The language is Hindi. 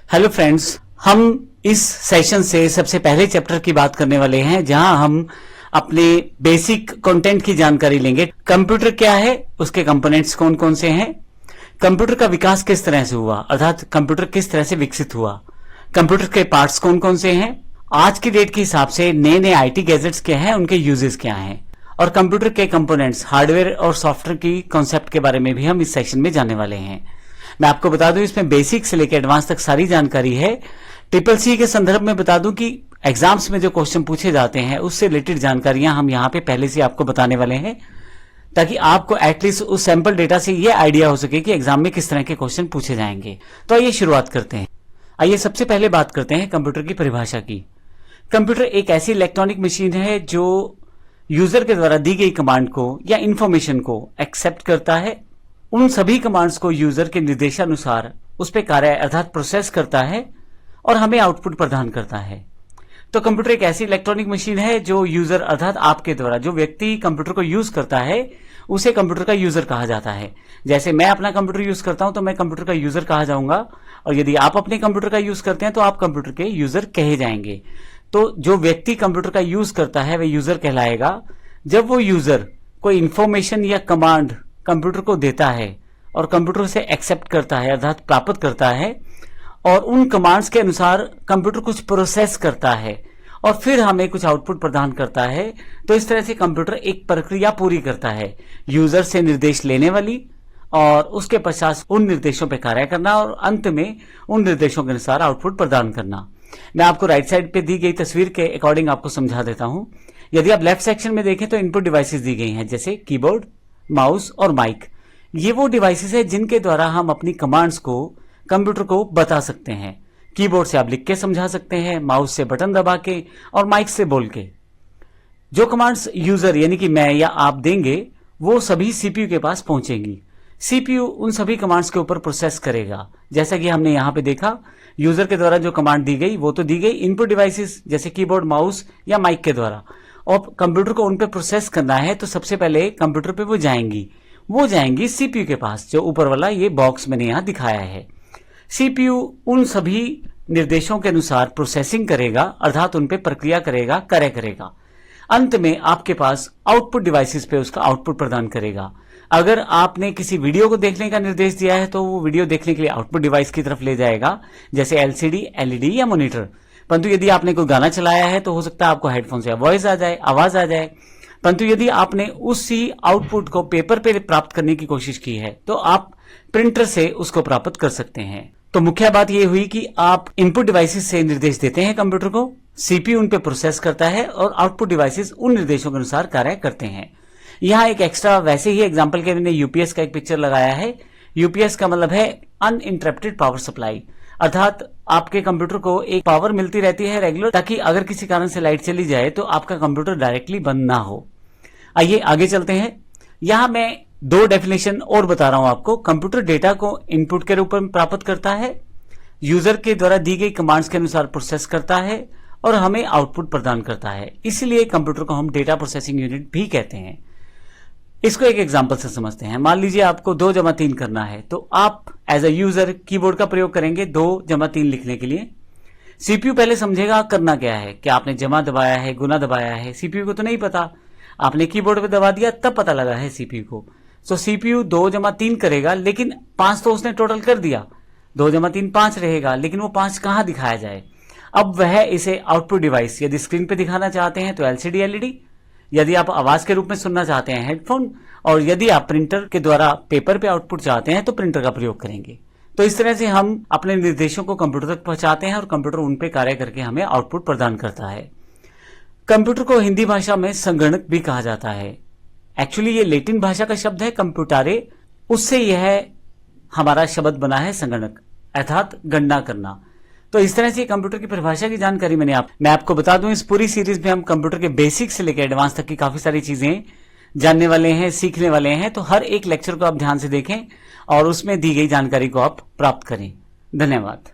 हेलो फ्रेंड्स, हम इस सेशन से सबसे पहले चैप्टर की बात करने वाले हैं जहां हम अपने बेसिक कंटेंट की जानकारी लेंगे। कंप्यूटर क्या है, उसके कंपोनेंट्स कौन कौन से हैं, कंप्यूटर का विकास किस तरह से हुआ, अर्थात कंप्यूटर किस तरह से विकसित हुआ, कंप्यूटर के पार्ट्स कौन कौन से हैं, आज की डेट के हिसाब से नए नए आईटी गैजेट्स क्या हैं, उनके यूजेस क्या हैं, और कंप्यूटर के कंपोनेंट्स हार्डवेयर और सॉफ्टवेयर की कॉन्सेप्ट के बारे में भी हम इस सेशन में जानने वाले हैं। मैं आपको बता दूं, इसमें बेसिक से लेकर एडवांस तक सारी जानकारी है। ट्रिपल सी के संदर्भ में बता दूं कि एग्जाम्स में जो क्वेश्चन पूछे जाते हैं उससे रिलेटेड जानकारियां हम यहां पे पहले से आपको बताने वाले हैं, ताकि आपको एटलीस्ट उस सैंपल डेटा से ये आइडिया हो सके कि एग्जाम में किस तरह के क्वेश्चन पूछे जाएंगे। तो आइए शुरुआत करते हैं। आइए सबसे पहले बात करते हैं कंप्यूटर की परिभाषा की। कंप्यूटर एक ऐसी इलेक्ट्रॉनिक मशीन है जो यूजर के द्वारा दी गई कमांड को या इंफॉर्मेशन को एक्सेप्ट करता है, उन सभी कमांड्स को यूजर के निर्देशानुसार उस पर कार्य अर्थात प्रोसेस करता है और हमें आउटपुट प्रदान करता है। तो कंप्यूटर एक ऐसी इलेक्ट्रॉनिक मशीन है जो यूजर अर्थात आपके द्वारा, जो व्यक्ति कंप्यूटर को यूज करता है उसे कंप्यूटर का यूजर कहा जाता है। जैसे मैं अपना कंप्यूटर यूज करता हूं तो मैं कंप्यूटर का यूजर कहा जाऊंगा, और यदि आप अपने कंप्यूटर का यूज करते हैं तो आप कंप्यूटर के यूजर कहे जाएंगे। तो जो व्यक्ति कंप्यूटर का यूज करता है वह यूजर कहलाएगा। जब वो यूजर कोई इंफॉर्मेशन या कमांड कंप्यूटर को देता है और कंप्यूटर से एक्सेप्ट करता है अर्थात प्राप्त करता है, और उन कमांड्स के अनुसार कंप्यूटर कुछ प्रोसेस करता है और फिर हमें कुछ आउटपुट प्रदान करता है, तो इस तरह से कंप्यूटर एक प्रक्रिया पूरी करता है, यूजर से निर्देश लेने वाली और उसके पश्चात उन निर्देशों पर कार्य करना और अंत में उन निर्देशों के अनुसार आउटपुट प्रदान करना। मैं आपको राइट साइड पे दी गई तस्वीर के अकॉर्डिंग आपको समझा देता हूं। यदि आप लेफ्ट सेक्शन में देखें तो इनपुट डिवाइसेस दी गई हैं, जैसे कीबोर्ड, माउस और माइक। ये वो डिवाइसेस है जिनके द्वारा हम अपनी कमांड्स को कंप्यूटर को बता सकते हैं। कीबोर्ड से आप लिख के समझा सकते हैं, माउस से बटन दबा के और माइक से बोल के। जो कमांड्स यूजर यानी कि मैं या आप देंगे वो सभी सीपीयू के पास पहुंचेंगी। सीपीयू उन सभी कमांड्स के ऊपर प्रोसेस करेगा। जैसा कि हमने यहां पे देखा, यूजर के द्वारा जो कमांड दी गई वो तो दी गई इनपुट डिवाइसेस जैसे कीबोर्ड, माउस या माइक के द्वारा, और कंप्यूटर को उन पे प्रोसेस करना है तो सबसे पहले कंप्यूटर पे वो जाएंगी सीपीयू के पास, जो ऊपर वाला ये बॉक्स मैंने यहां दिखाया है। सीपीयू उन सभी निर्देशों के अनुसार प्रोसेसिंग करेगा अर्थात उन पे प्रक्रिया करेगा, कार्य करेगा। अंत में आपके पास आउटपुट डिवाइसेस पे उसका आउटपुट प्रदान करेगा। अगर आपने किसी वीडियो को देखने का निर्देश दिया है तो वो वीडियो देखने के लिए आउटपुट डिवाइस की तरफ ले जाएगा, जैसे एलसीडी, एलईडी या मॉनिटर। परंतु यदि आपने कोई गाना चलाया है तो हो सकता है आपको हेडफोन से आवाज आ जाए। परंतु यदि आपने उसी आउटपुट को पेपर पे प्राप्त करने की कोशिश की है तो आप प्रिंटर से उसको प्राप्त कर सकते हैं। तो मुख्य बात यह हुई कि आप इनपुट डिवाइसेस से निर्देश देते हैं कंप्यूटर को, सीपीयू उन पे प्रोसेस करता है और आउटपुट डिवाइसेस उन निर्देशों के अनुसार कार्य करते हैं। यहाँ एक एक्स्ट्रा वैसे ही एग्जाम्पल के मैंने यूपीएस का एक पिक्चर लगाया है। यूपीएस का मतलब है अनइंटरप्टेड पावर सप्लाई, अर्थात आपके कंप्यूटर को एक पावर मिलती रहती है रेगुलर, ताकि अगर किसी कारण से लाइट चली जाए तो आपका कंप्यूटर डायरेक्टली बंद ना हो। आइए आगे चलते हैं। यहां मैं दो डेफिनेशन और बता रहा हूं आपको। कंप्यूटर डेटा को इनपुट के रूप में प्राप्त करता है, यूजर के द्वारा दी गई कमांड्स के अनुसार प्रोसेस करता है और हमें आउटपुट प्रदान करता है। इसलिए कंप्यूटर को हम डेटा प्रोसेसिंग यूनिट भी कहते हैं। इसको एक एग्जांपल से समझते हैं। मान लीजिए आपको 2 जमा 3 करना है, तो आप एज अ यूजर कीबोर्ड का प्रयोग करेंगे 2 जमा 3 लिखने के लिए। सीपीयू पहले समझेगा करना क्या है, कि आपने जमा दबाया है, गुना दबाया है। सीपीयू को तो नहीं पता, आपने कीबोर्ड पे दबा दिया तब पता लगा है सीपीयू को। सो सीपीयू 2 जमा 3 करेगा, लेकिन 5 तो उसने टोटल कर दिया। 2 जमा 3 5 रहेगा, लेकिन वो 5 कहां दिखाया जाए। अब वह इसे आउटपुट डिवाइस, यदि स्क्रीन पे दिखाना चाहते हैं तो एलसीडी, एलईडी, यदि आप आवाज के रूप में सुनना चाहते हैं हेडफोन, और यदि आप प्रिंटर के द्वारा पेपर पे आउटपुट चाहते हैं तो प्रिंटर का प्रयोग करेंगे। तो इस तरह से हम अपने निर्देशों को कंप्यूटर तक पहुंचाते हैं और कंप्यूटर उन पे कार्य करके हमें आउटपुट प्रदान करता है। कंप्यूटर को हिंदी भाषा में संगणक भी कहा जाता है। एक्चुअली ये लैटिन भाषा का शब्द है कंप्यूटारे, उससे यह हमारा शब्द बना है संगणक, अर्थात गणना करना। तो इस तरह से कंप्यूटर की परिभाषा की जानकारी मैं आपको बता दूं। इस पूरी सीरीज में हम कंप्यूटर के बेसिक से लेकर एडवांस तक की काफी सारी चीजें जानने वाले हैं, सीखने वाले हैं। तो हर एक लेक्चर को आप ध्यान से देखें और उसमें दी गई जानकारी को आप प्राप्त करें। धन्यवाद।